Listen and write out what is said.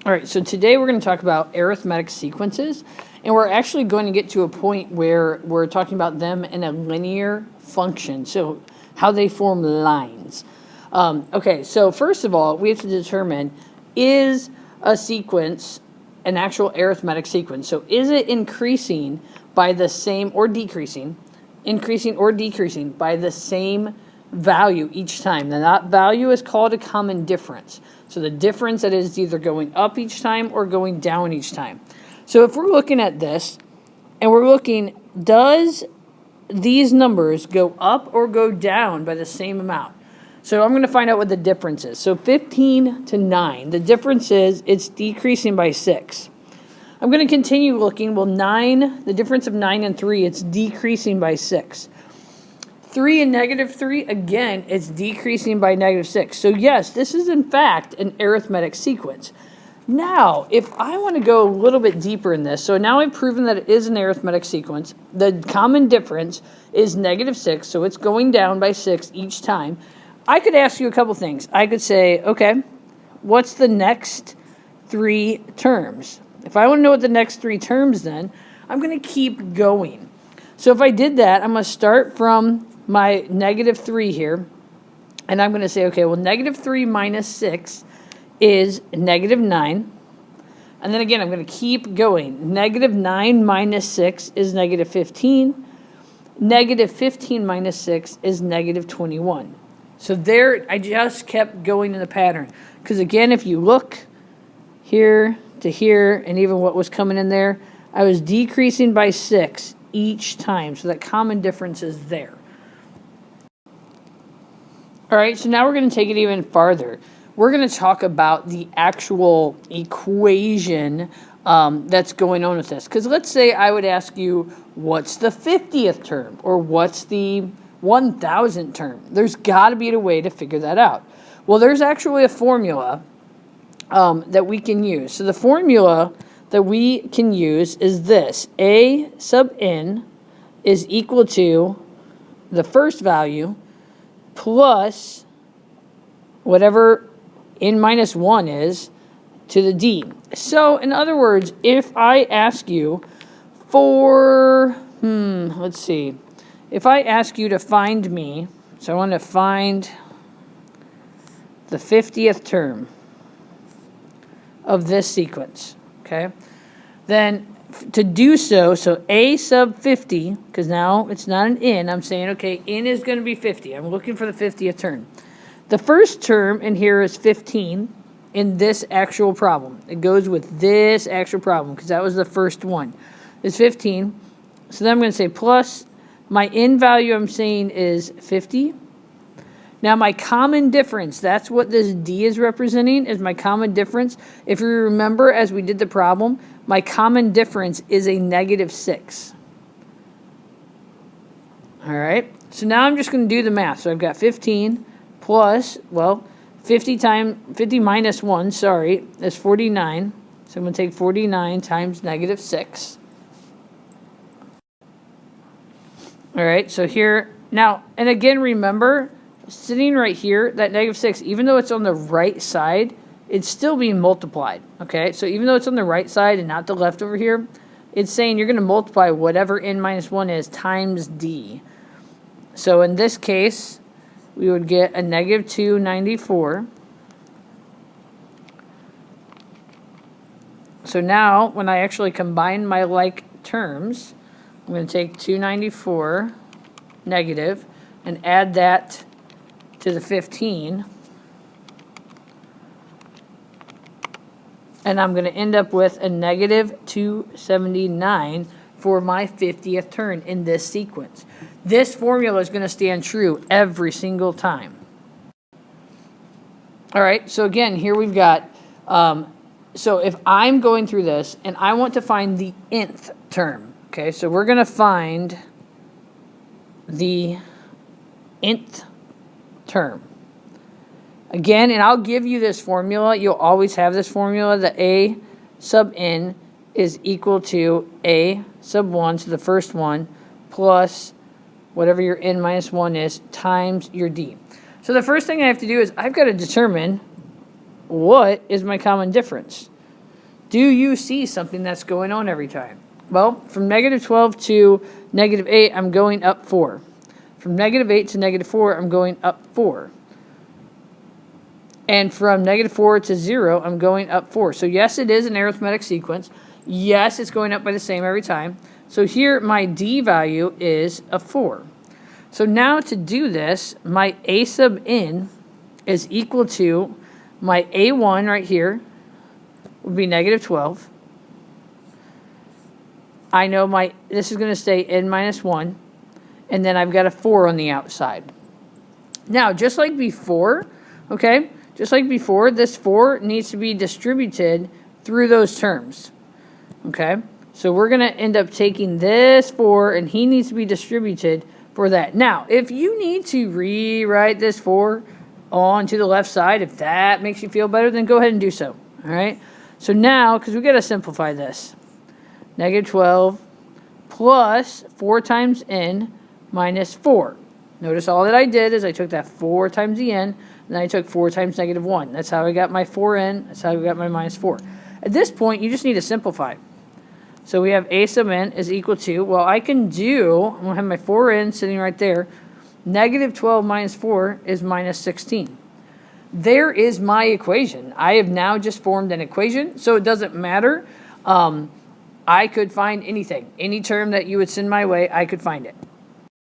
All right, so today we're going to talk about arithmetic sequences, and we're actually going to get to a point where we're talking about them in a linear function, so how they form lines. Okay, so first of all, we have to determine, is a sequence an actual arithmetic sequence? So is it increasing by the same, or decreasing, increasing or decreasing by the same value each time? Now that value is called a common difference. So the difference that is either going up each time or going down each time. So if we're looking at this and we're looking, does these numbers go up or go down by the same amount? So I'm going to find out what the difference is. So 15 to 9, the difference is it's decreasing by 6. I'm going to continue looking. Well, 9, the difference of 9 and 3, it's decreasing by 6. 3 and negative 3, again, it's decreasing by negative 6. So yes, this is in fact an arithmetic sequence. Now, if I want to go a little bit deeper in this, so now I've proven that it is an arithmetic sequence. The common difference is negative 6, so it's going down by 6 each time. I could ask you a couple things. I could say, okay, what's the next 3 terms? If I want to know what the next 3 terms, then I'm going to keep going. So if I did that, I'm going to start from my negative 3 here, and I'm going to say, okay, well, negative 3 minus 6 is negative 9. And then again, I'm going to keep going. Negative 9 minus 6 is negative 15. Negative 15 minus 6 is negative 21. So there, I just kept going in the pattern. Because again, if you look here to here, and even what was coming in there, I was decreasing by 6 each time. So that common difference is there. All right, so now we're going to take it even farther. We're going to talk about the actual equation that's going on with this. Because let's say I would ask you, what's the 50th term? Or what's the 1,000th term? There's got to be a way to figure that out. Well, there's actually a formula that we can use. So the formula that we can use is this. A sub n is equal to the first value plus whatever n minus 1 is to the d. So in other words, if I ask you for, let's see. If I ask you to find me, so I want to find the 50th term of this sequence, okay? Then to do so, so a sub 50, because now it's not an n, I'm saying, okay, n is going to be 50. I'm looking for the 50th term. The first term in here is 15 in this actual problem. It goes with this actual problem because that was the first one. It's 15. So then I'm going to say plus my n value I'm saying is 50. Now my common difference, that's what this d is representing, is my common difference. If you remember as we did the problem, my common difference is a negative 6. All right, so now I'm just going to do the math. So I've got 15 plus, well, 50 minus 1, sorry, is 49. So I'm going to take 49 times negative 6. All right, so here, now, and again, remember, sitting right here, that negative 6, even though it's on the right side, it's still being multiplied, okay? So even though it's on the right side and not the left over here, it's saying you're going to multiply whatever n minus 1 is times d. So in this case, we would get a negative 294. So now, when I actually combine my like terms, I'm going to take 294 negative and add that to the 15. And I'm going to end up with a negative 279 for my 50th term in this sequence. This formula is going to stand true every single time. All right, so again, here we've got, so if I'm going through this and I want to find the nth term, okay, so we're going to find the nth term. Again, and I'll give you this formula. You'll always have this formula that a sub n is equal to a sub 1, so the first one, plus whatever your n minus 1 is, times your d. So the first thing I have to do is I've got to determine what is my common difference. Do you see something that's going on every time? Well, from negative 12 to negative 8, I'm going up 4. From negative 8 to negative 4, I'm going up 4. And from negative 4 to 0, I'm going up 4. So yes, it is an arithmetic sequence. Yes, it's going up by the same every time. So here, my D value is a 4. So now to do this, my A sub n is equal to my A1 right here would be negative 12. I know this is going to stay n minus 1. And then I've got a 4 on the outside. Now, just like before, okay, just like before, this 4 needs to be distributed through those terms. Okay, so we're going to end up taking this 4, and he needs to be distributed for that. Now, if you need to rewrite this 4 onto the left side, if that makes you feel better, then go ahead and do so. All right, so now, because we've got to simplify this, negative 12 plus 4 times n minus 4. Notice all that I did is I took that 4 times the n, and then I took 4 times negative 1. That's how I got my 4n. That's how I got my minus 4. At this point, you just need to simplify. So we have a sub n is equal to, well, I can do, I'm going to have my 4n sitting right there. Negative 12 minus 4 is minus 16. There is my equation. I have now just formed an equation, so it doesn't matter. I could find anything. Any term that you would send my way, I could find it.